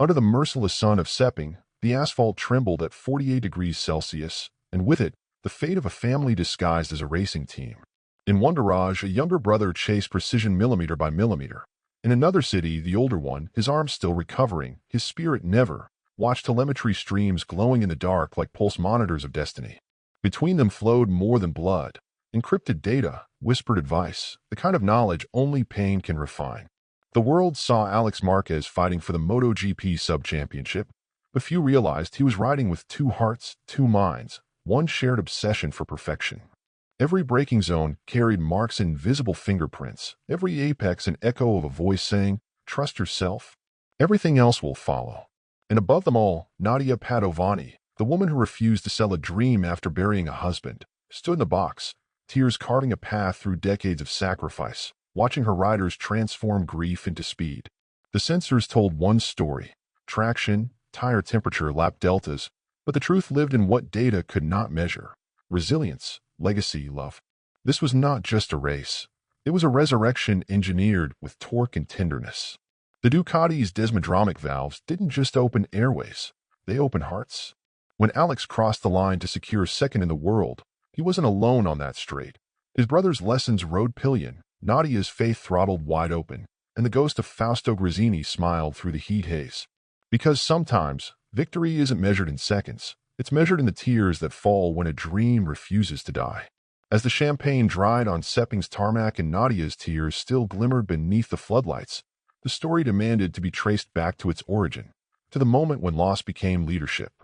Under the merciless sun of Sepang, the asphalt trembled at 48 degrees Celsius, and with it, the fate of a family disguised as a racing team. In one garage, a younger brother chased precision millimeter by millimeter. In another city, the older one, his arm still recovering, his spirit never, watched telemetry streams glowing in the dark like pulse monitors of destiny. Between them flowed more than blood, encrypted data, whispered advice, the kind of knowledge only pain can refine. The world saw Álex Márquez fighting for the MotoGP sub-championship, but few realized he was riding with two hearts, two minds, one shared obsession for perfection. Every braking zone carried Marc's invisible fingerprints, every apex an echo of a voice saying, "Trust yourself. Everything else will follow." And above them all, Nadia Padovani, the woman who refused to sell a dream after burying a husband, stood in the box, tears carving a path through decades of sacrifice, watching her riders transform grief into speed. The sensors told one story: traction, tire temperature, lap deltas, but the truth lived in what data could not measure: resilience, legacy, love. This was not just a race. It was a resurrection engineered with torque and tenderness. The Ducati's desmodromic valves didn't just open airways, they opened hearts. When Álex crossed the line to secure second in the world, he wasn't alone on that straight. His brother's lessons rode pillion, Nadia's faith throttled wide open, and the ghost of Fausto Gresini smiled through the heat haze. Because sometimes, victory isn't measured in seconds, it's measured in the tears that fall when a dream refuses to die. As the champagne dried on Sepang's tarmac and Nadia's tears still glimmered beneath the floodlights, the story demanded to be traced back to its origin, to the moment when loss became leadership.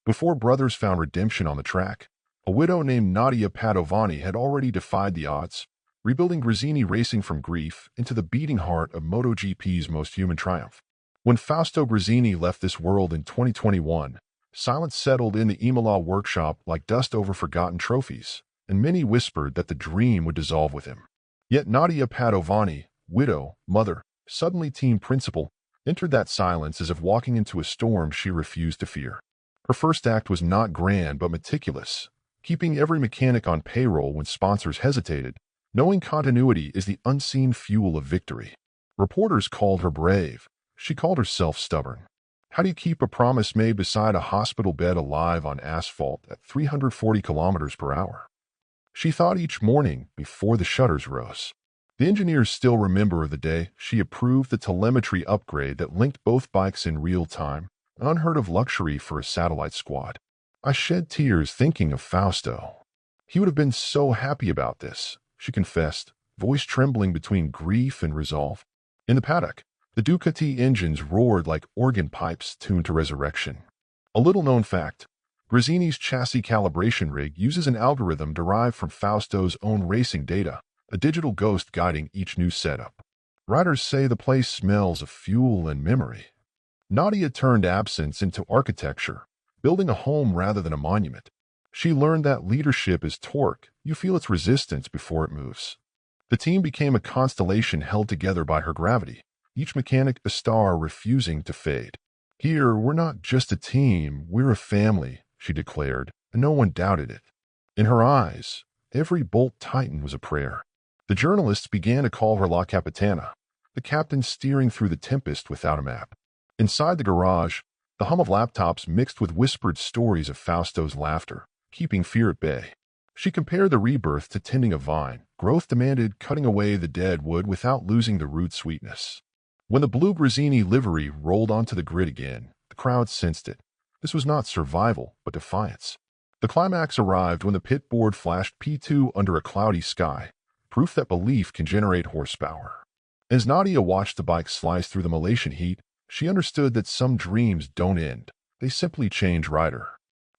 Before brothers found redemption on the track, a widow named Nadia Padovani had already defied the odds, rebuilding Gresini racing from grief into the beating heart of MotoGP's most human triumph. When Fausto Gresini left this world in 2021, silence settled in the Imola workshop like dust over forgotten trophies, and many whispered that the dream would dissolve with him. Yet Nadia Padovani, widow, mother, suddenly team principal, entered that silence as if walking into a storm she refused to fear. Her first act was not grand but meticulous, keeping every mechanic on payroll when sponsors hesitated, knowing continuity is the unseen fuel of victory. Reporters called her brave. She called herself stubborn. How do you keep a promise made beside a hospital bed alive on asphalt at 340 kilometers per hour? She thought each morning before the shutters rose. The engineers still remember the day she approved the telemetry upgrade that linked both bikes in real time, an unheard of luxury for a satellite squad. I shed tears thinking of Fausto. He would have been so happy about this, she confessed, voice trembling between grief and resolve. In the paddock, the Ducati engines roared like organ pipes tuned to resurrection. A little-known fact: Gresini's chassis calibration rig uses an algorithm derived from Fausto's own racing data, a digital ghost guiding each new setup. Riders say the place smells of fuel and memory. Nadia turned absence into architecture, building a home rather than a monument. She learned that leadership is torque. You feel its resistance before it moves. The team became a constellation held together by her gravity, each mechanic a star refusing to fade. "Here, we're not just a team, we're a family," she declared, and no one doubted it. In her eyes, every bolt tightened was a prayer. The journalists began to call her La Capitana, the captain steering through the tempest without a map. Inside the garage, the hum of laptops mixed with whispered stories of Fausto's laughter, keeping fear at bay. She compared the rebirth to tending a vine. Growth demanded cutting away the dead wood without losing the root sweetness. When the blue Gresini livery rolled onto the grid again, the crowd sensed it. This was not survival, but defiance. The climax arrived when the pit board flashed P2 under a cloudy sky, proof that belief can generate horsepower. As Nadia watched the bike slice through the Malaysian heat, she understood that some dreams don't end. They simply change rider.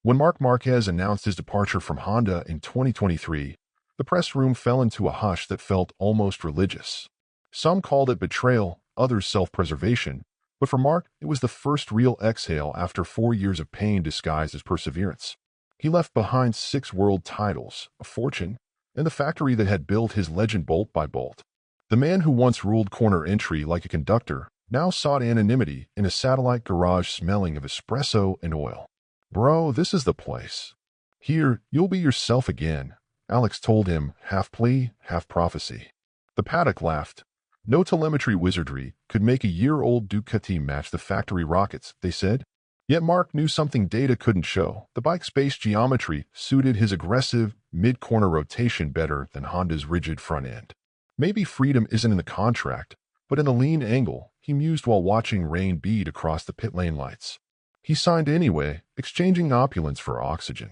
When Marc Márquez announced his departure from Honda in 2023, the press room fell into a hush that felt almost religious. Some called it betrayal, others self-preservation, but for Marc, it was the first real exhale after 4 years of pain disguised as perseverance. He left behind 6 world titles, a fortune, and the factory that had built his legend bolt by bolt. The man who once ruled corner entry like a conductor now sought anonymity in a satellite garage smelling of espresso and oil. "Bro, this is the place. Here, you'll be yourself again," Álex told him, half plea, half prophecy. The paddock laughed. No telemetry wizardry could make a year-old Ducati match the factory rockets, they said. Yet Marc knew something data couldn't show. The bike's base geometry suited his aggressive, mid-corner rotation better than Honda's rigid front end. Maybe freedom isn't in the contract, but in the lean angle, he mused while watching rain bead across the pit lane lights. He signed anyway, exchanging opulence for oxygen.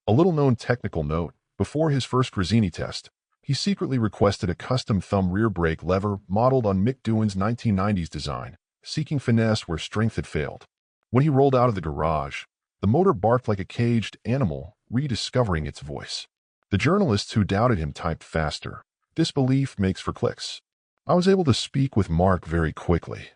A little-known technical note, before his first Gresini test, he secretly requested a custom thumb rear brake lever modeled on Mick Doohan's 1990s design, seeking finesse where strength had failed. When he rolled out of the garage, the motor barked like a caged animal, rediscovering its voice. The journalists who doubted him typed faster. Disbelief makes for clicks. I was able to speak with Marc very quickly.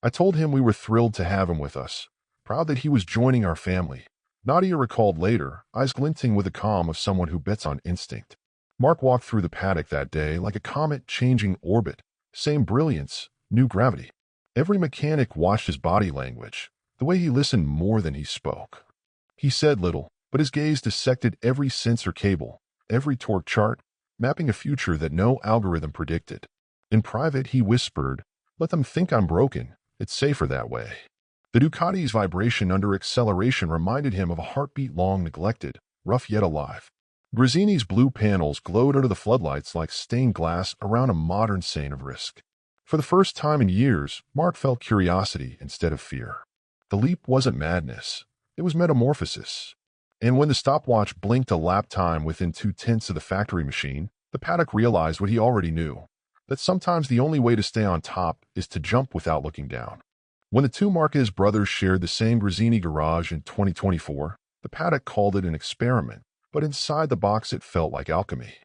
I told him we were thrilled to have him with us, proud that he was joining our family. Nadia recalled later, eyes glinting with the calm of someone who bets on instinct. Marc walked through the paddock that day like a comet changing orbit. Same brilliance, new gravity. Every mechanic watched his body language, the way he listened more than he spoke. He said little, but his gaze dissected every sensor cable, every torque chart, mapping a future that no algorithm predicted. In private, he whispered, "Let them think I'm broken. It's safer that way." The Ducati's vibration under acceleration reminded him of a heartbeat long neglected, rough yet alive. Gresini's blue panels glowed under the floodlights like stained glass around a modern scene of risk. For the first time in years, Marc felt curiosity instead of fear. The leap wasn't madness. It was metamorphosis. And when the stopwatch blinked a lap time within 2/10 of the factory machine, the paddock realized what he already knew, that sometimes the only way to stay on top is to jump without looking down. When the two Márquez brothers shared the same Gresini garage in 2024, the paddock called it an experiment, but inside the box it felt like alchemy.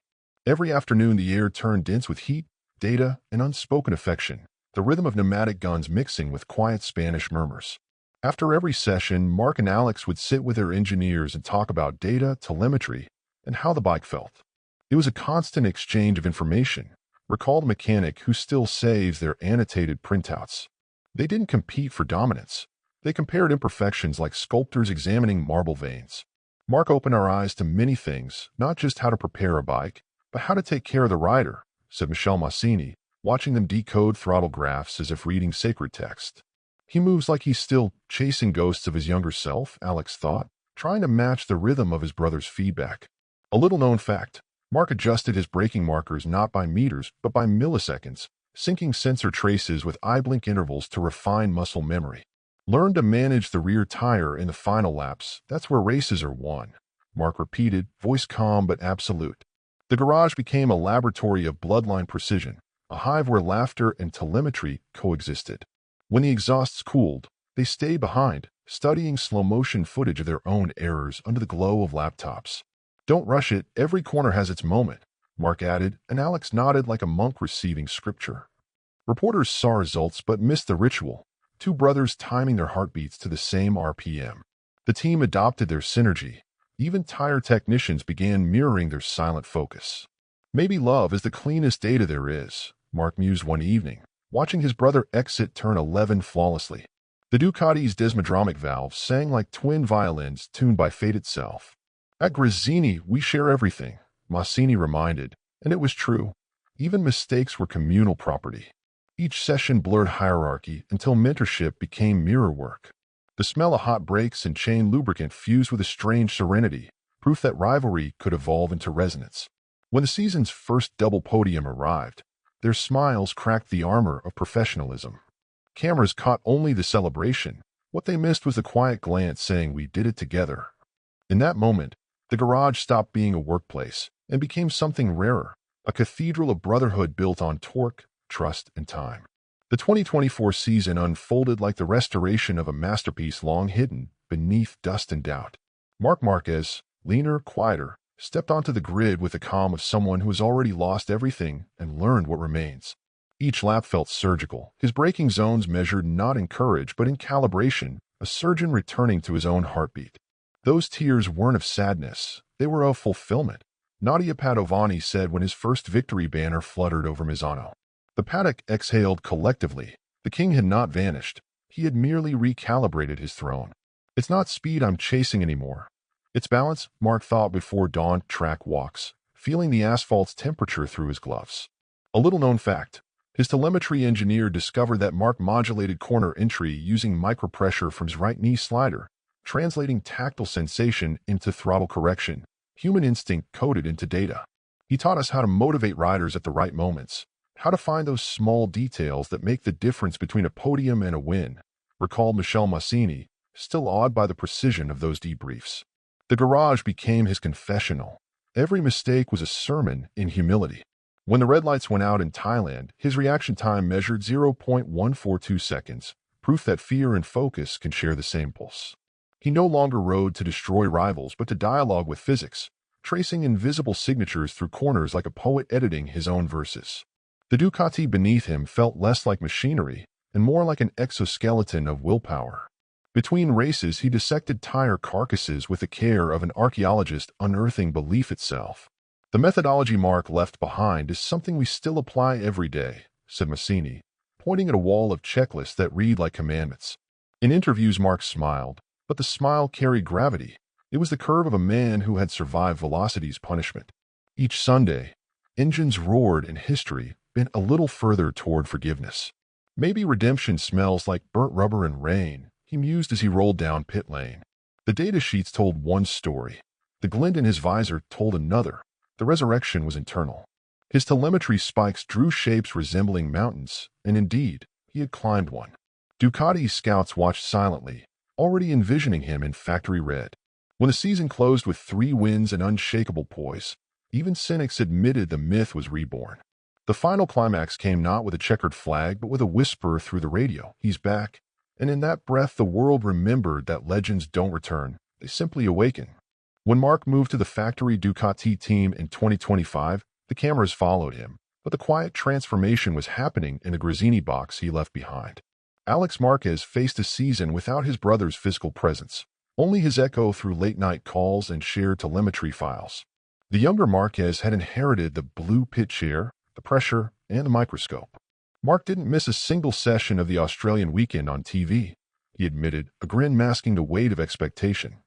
Every afternoon the air turned dense with heat, data, and unspoken affection, the rhythm of pneumatic guns mixing with quiet Spanish murmurs. After every session, Marc and Álex would sit with their engineers and talk about data, telemetry, and how the bike felt. It was a constant exchange of information, recalled a mechanic who still saves their annotated printouts. They didn't compete for dominance. They compared imperfections like sculptors examining marble veins. Marc opened our eyes to many things, not just how to prepare a bike, but how to take care of the rider, said Michele Massini, watching them decode throttle graphs as if reading sacred text. He moves like he's still chasing ghosts of his younger self, Álex thought, trying to match the rhythm of his brother's feedback. A little-known fact, Marc adjusted his braking markers not by meters, but by milliseconds, syncing sensor traces with eye-blink intervals to refine muscle memory. Learn to manage the rear tire in the final laps. That's where races are won, Marc repeated, voice calm but absolute. The garage became a laboratory of bloodline precision, a hive where laughter and telemetry coexisted. When the exhausts cooled, they stayed behind, studying slow-motion footage of their own errors under the glow of laptops. Don't rush it, every corner has its moment, Marc added, and Álex nodded like a monk receiving scripture. Reporters saw results but missed the ritual, two brothers timing their heartbeats to the same RPM. The team adopted their synergy. Even tire technicians began mirroring their silent focus. Maybe love is the cleanest data there is, Marc mused one evening, watching his brother exit turn 11 flawlessly. The Ducati's desmodromic valves sang like twin violins tuned by fate itself. At Gresini, we share everything, Massini reminded, and it was true. Even mistakes were communal property. Each session blurred hierarchy until mentorship became mirror work. The smell of hot brakes and chain lubricant fused with a strange serenity, proof that rivalry could evolve into resonance. When the season's first double podium arrived, their smiles cracked the armor of professionalism. Cameras caught only the celebration. What they missed was the quiet glance saying, "We did it together." In that moment, the garage stopped being a workplace and became something rarer, a cathedral of brotherhood built on torque, trust, and time. The 2024 season unfolded like the restoration of a masterpiece long hidden beneath dust and doubt. Marc Márquez, leaner, quieter, stepped onto the grid with the calm of someone who has already lost everything and learned what remains. Each lap felt surgical, his braking zones measured not in courage but in calibration, a surgeon returning to his own heartbeat. Those tears weren't of sadness, they were of fulfillment, Nadia Padovani said when his first victory banner fluttered over Misano. The paddock exhaled collectively. The king had not vanished. He had merely recalibrated his throne. It's not speed I'm chasing anymore. It's balance, Marc thought before dawn track walks, feeling the asphalt's temperature through his gloves. A little-known fact, His telemetry engineer discovered that Marc modulated corner entry using micropressure from his right knee slider, translating tactile sensation into throttle correction, human instinct coded into data. He taught us how to motivate riders at the right moments, how to find those small details that make the difference between a podium and a win, recalled Michel Massini, still awed by the precision of those debriefs. The garage became his confessional. Every mistake was a sermon in humility. When the red lights went out in Thailand, his reaction time measured 0.142 seconds, proof that fear and focus can share the same pulse. He no longer rode to destroy rivals but to dialogue with physics, tracing invisible signatures through corners like a poet editing his own verses. The Ducati beneath him felt less like machinery and more like an exoskeleton of willpower. Between races, he dissected tire carcasses with the care of an archaeologist unearthing belief itself. The methodology Marc left behind is something we still apply every day, said Massini, pointing at a wall of checklists that read like commandments. In interviews, Marc smiled, but the smile carried gravity. It was the curve of a man who had survived velocity's punishment. Each Sunday, engines roared and history bent a little further toward forgiveness. Maybe redemption smells like burnt rubber and rain, he mused as he rolled down pit lane. The data sheets told one story. The glint in his visor told another. The resurrection was internal. His telemetry spikes drew shapes resembling mountains, and indeed, he had climbed one. Ducati's scouts watched silently, already envisioning him in factory red. When the season closed with 3 wins and unshakable poise, even cynics admitted the myth was reborn. The final climax came not with a checkered flag, but with a whisper through the radio, "He's back." And in that breath, the world remembered that legends don't return, they simply awaken. When Marc moved to the factory Ducati team in 2025, the cameras followed him, but the quiet transformation was happening in the Gresini box he left behind. Álex Márquez faced a season without his brother's physical presence, only his echo through late-night calls and shared telemetry files. The younger Márquez had inherited the blue pit chair, the pressure, and the microscope. Marc didn't miss a single session of the Australian weekend on TV, he admitted, a grin masking the weight of expectation.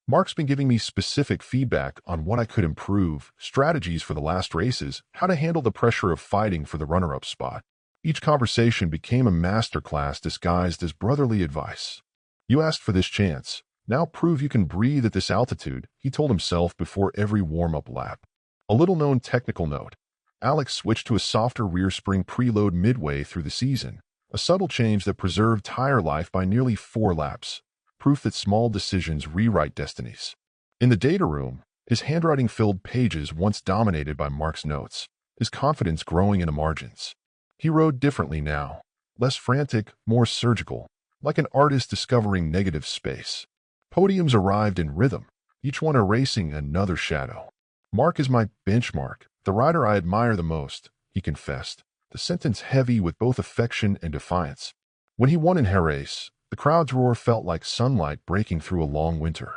Marc's been giving me specific feedback on what I could improve, strategies for the last races, how to handle the pressure of fighting for the runner-up spot. Each conversation became a masterclass disguised as brotherly advice. "You asked for this chance. Now prove you can breathe at this altitude," he told himself before every warm-up lap. A little-known technical note. Álex switched to a softer rear spring preload midway through the season, a subtle change that preserved tire life by nearly 4 laps. Proof that small decisions rewrite destinies. In the data room, his handwriting filled pages once dominated by Marc's notes, his confidence growing in the margins. He rode differently now, less frantic, more surgical, like an artist discovering negative space. Podiums arrived in rhythm, each one erasing another shadow. "Marc is my benchmark, the rider I admire the most," he confessed, the sentence heavy with both affection and defiance. When he won in Jerez, the crowd's roar felt like sunlight breaking through a long winter.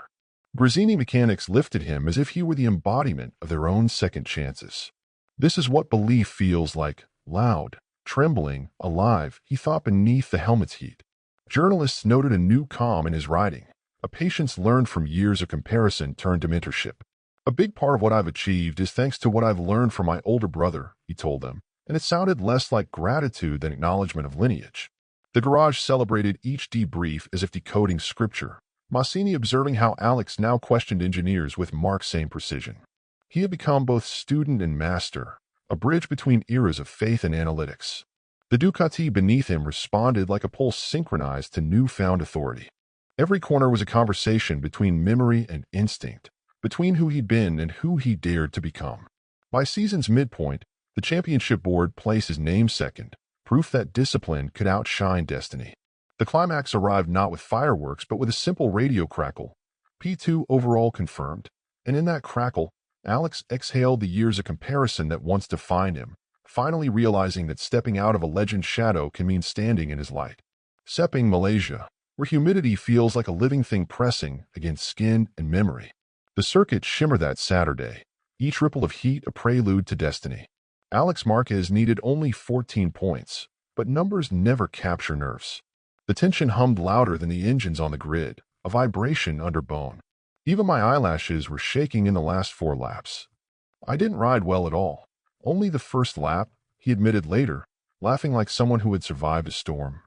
Gresini mechanics lifted him as if he were the embodiment of their own second chances. This is what belief feels like, loud, trembling, alive, he thought beneath the helmet's heat. Journalists noted a new calm in his riding, a patience learned from years of comparison turned to mentorship. "A big part of what I've achieved is thanks to what I've learned from my older brother," he told them, and it sounded less like gratitude than acknowledgement of lineage. The garage celebrated each debrief as if decoding scripture, Massini observing how Álex now questioned engineers with Marc's same precision. He had become both student and master, a bridge between eras of faith and analytics. The Ducati beneath him responded like a pulse synchronized to newfound authority. Every corner was a conversation between memory and instinct, between who he'd been and who he dared to become. By season's midpoint, the championship board placed his name second, proof that discipline could outshine destiny. The climax arrived not with fireworks but with a simple radio crackle. P2 overall confirmed, and in that crackle, Álex exhaled the years of comparison that once defined him, finally realizing that stepping out of a legend's shadow can mean standing in his light. Sepang, Malaysia, where humidity feels like a living thing pressing against skin and memory. The circuit shimmered that Saturday, each ripple of heat a prelude to destiny. Álex Márquez needed only 14 points, but numbers never capture nerves. The tension hummed louder than the engines on the grid, a vibration under bone. Even my eyelashes were shaking in the last 4 laps. "I didn't ride well at all. Only the first lap," he admitted later, laughing like someone who had survived a storm.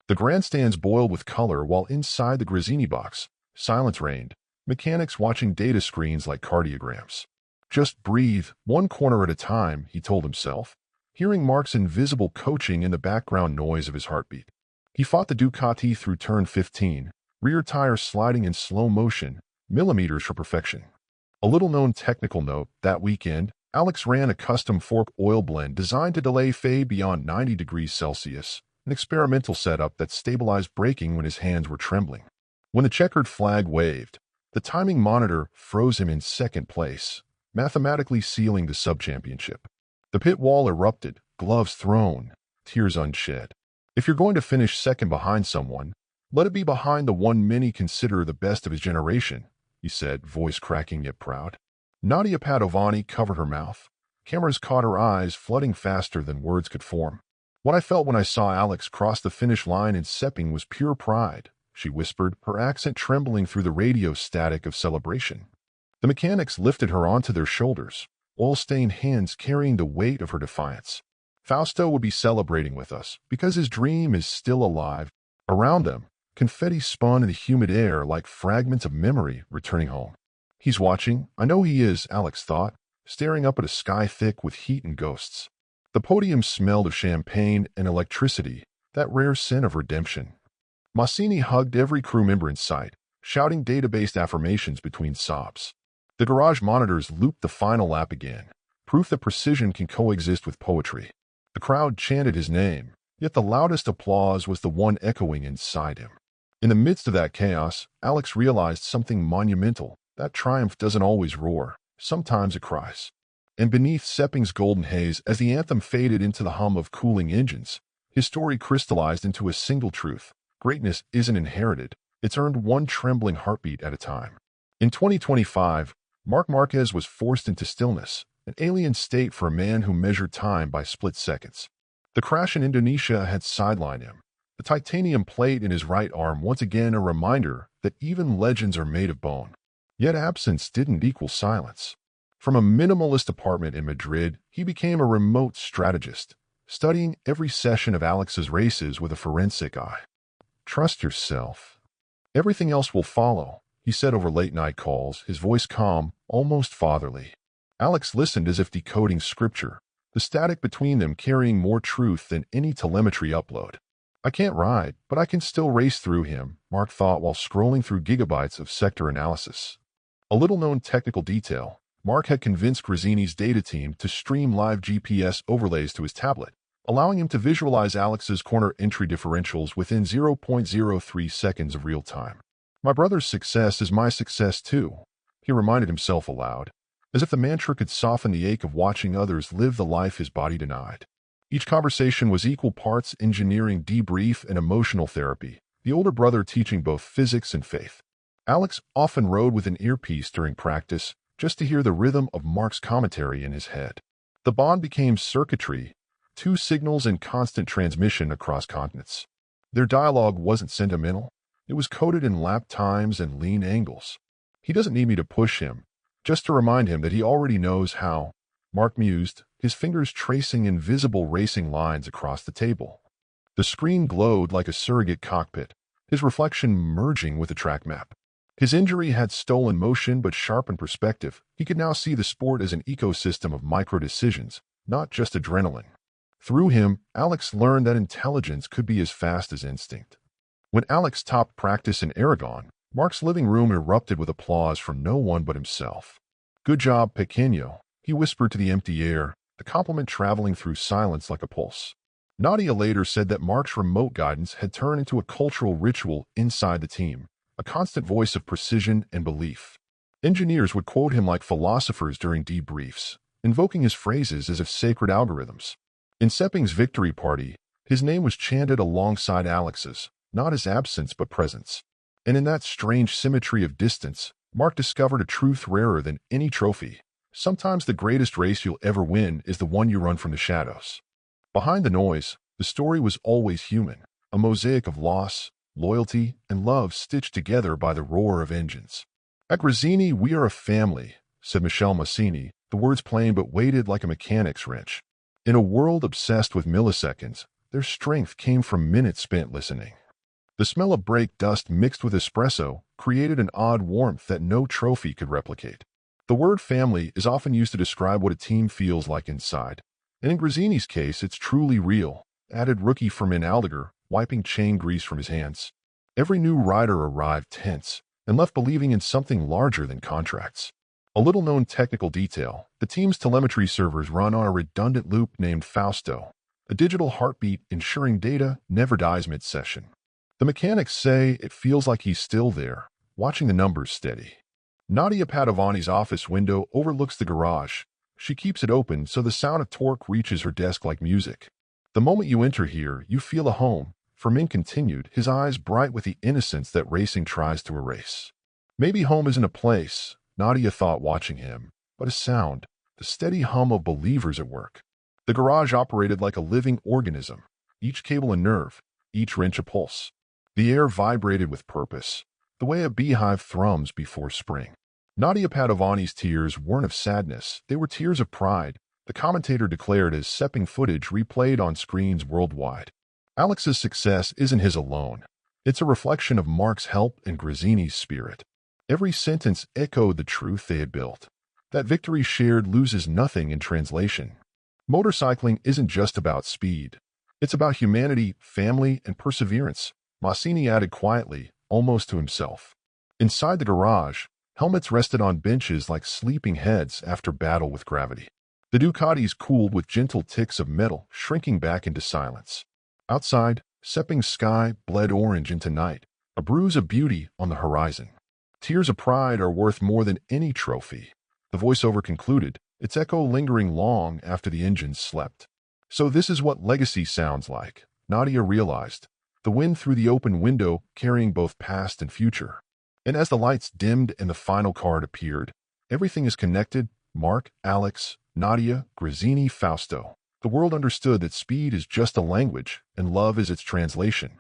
The grandstands boiled with color while inside the Gresini box, silence reigned, mechanics watching data screens like cardiograms. Just breathe, one corner at a time, he told himself, hearing Marc's invisible coaching in the background noise of his heartbeat. He fought the Ducati through turn 15, rear tire sliding in slow motion, millimeters for perfection. A little-known technical note, that weekend, Álex ran a custom fork oil blend designed to delay fade beyond 90 degrees Celsius, an experimental setup that stabilized braking when his hands were trembling. When the checkered flag waved, the timing monitor froze him in second place, mathematically sealing the sub-championship. The pit wall erupted, gloves thrown, tears unshed. If you're going to finish second behind someone, let it be behind the one many consider the best of his generation, he said, voice cracking yet proud. Nadia Padovani covered her mouth. Cameras caught her eyes, flooding faster than words could form. What I felt when I saw Álex cross the finish line in Sepang was pure pride, she whispered, her accent trembling through the radio static of celebration. The mechanics lifted her onto their shoulders, oil-stained hands carrying the weight of her defiance. Fausto would be celebrating with us, because his dream is still alive. Around them, confetti spun in the humid air like fragments of memory returning home. He's watching, I know he is, Álex thought, staring up at a sky thick with heat and ghosts. The podium smelled of champagne and electricity, that rare scent of redemption. Massini hugged every crew member in sight, shouting data-based affirmations between sobs. The garage monitors looped the final lap again, proof that precision can coexist with poetry. The crowd chanted his name, yet the loudest applause was the one echoing inside him. In the midst of that chaos, Álex realized something monumental. That triumph doesn't always roar. Sometimes it cries. And beneath Sepang's golden haze, as the anthem faded into the hum of cooling engines, his story crystallized into a single truth. Greatness isn't inherited. It's earned one trembling heartbeat at a time. In 2025, Marc Márquez was forced into stillness, an alien state for a man who measured time by split seconds. The crash in Indonesia had sidelined him, the titanium plate in his right arm once again a reminder that even legends are made of bone. Yet absence didn't equal silence. From a minimalist apartment in Madrid, he became a remote strategist, studying every session of Alex's races with a forensic eye. Trust yourself. Everything else will follow, he said over late-night calls, his voice calm, almost fatherly. Álex listened as if decoding scripture, the static between them carrying more truth than any telemetry upload. I can't ride, but I can still race through him, Marc thought while scrolling through gigabytes of sector analysis. A little-known technical detail, Marc had convinced Gresini's data team to stream live GPS overlays to his tablet, allowing him to visualize Alex's corner entry differentials within 0.03 seconds of real time. My brother's success is my success too, he reminded himself aloud, as if the mantra could soften the ache of watching others live the life his body denied. Each conversation was equal parts engineering debrief and emotional therapy, the older brother teaching both physics and faith. Álex often rode with an earpiece during practice just to hear the rhythm of Marc's commentary in his head. The bond became circuitry, two signals in constant transmission across continents. Their dialogue wasn't sentimental. It was coded in lap times and lean angles. He doesn't need me to push him, just to remind him that he already knows how, Marc mused, his fingers tracing invisible racing lines across the table. The screen glowed like a surrogate cockpit, his reflection merging with the track map. His injury had stolen motion but sharpened perspective. He could now see the sport as an ecosystem of micro-decisions, not just adrenaline. Through him, Álex learned that intelligence could be as fast as instinct. When Álex topped practice in Aragon, Marc's living room erupted with applause from no one but himself. Good job, Pequeño, he whispered to the empty air, the compliment traveling through silence like a pulse. Nadia later said that Marc's remote guidance had turned into a cultural ritual inside the team, a constant voice of precision and belief. Engineers would quote him like philosophers during debriefs, invoking his phrases as if sacred algorithms. In Sepang's victory party, his name was chanted alongside Alex's, not his absence but presence. And in that strange symmetry of distance, Marc discovered a truth rarer than any trophy. Sometimes the greatest race you'll ever win is the one you run from the shadows. Behind the noise, the story was always human, a mosaic of loss, loyalty, and love stitched together by the roar of engines. At Gresini, we are a family, said Michel Massini, the words plain but weighted like a mechanic's wrench. In a world obsessed with milliseconds, their strength came from minutes spent listening. The smell of brake dust mixed with espresso created an odd warmth that no trophy could replicate. The word family is often used to describe what a team feels like inside. And in Gresini's case, it's truly real, added rookie Fermin Aldiger, wiping chain grease from his hands. Every new rider arrived tense and left believing in something larger than contracts. A little-known technical detail, the team's telemetry servers run on a redundant loop named Fausto, a digital heartbeat ensuring data never dies mid-session. The mechanics say it feels like he's still there, watching the numbers steady. Nadia Padovani's office window overlooks the garage. She keeps it open so the sound of torque reaches her desk like music. The moment you enter here, you feel a home, Fermin continued, his eyes bright with the innocence that racing tries to erase. Maybe home isn't a place, Nadia thought watching him, but a sound, the steady hum of believers at work. The garage operated like a living organism, each cable a nerve, each wrench a pulse. The air vibrated with purpose, the way a beehive thrums before spring. Nadia Padovani's tears weren't of sadness, they were tears of pride, the commentator declared as Sepang footage replayed on screens worldwide. Alex's success isn't his alone. It's a reflection of Marc's help and Gresini's spirit. Every sentence echoed the truth they had built. That victory shared loses nothing in translation. Motorcycling isn't just about speed. It's about humanity, family, and perseverance, Massini added quietly, almost to himself. Inside the garage, helmets rested on benches like sleeping heads after battle with gravity. The Ducatis cooled with gentle ticks of metal, shrinking back into silence. Outside, Sepang's sky bled orange into night, a bruise of beauty on the horizon. Tears of pride are worth more than any trophy. The voiceover concluded, its echo lingering long after the engines slept. So this is what legacy sounds like, Nadia realized, the wind through the open window carrying both past and future. And as the lights dimmed and the final card appeared, everything is connected, Marc, Álex, Nadia, Gresini, Fausto. The world understood that speed is just a language, and love is its translation.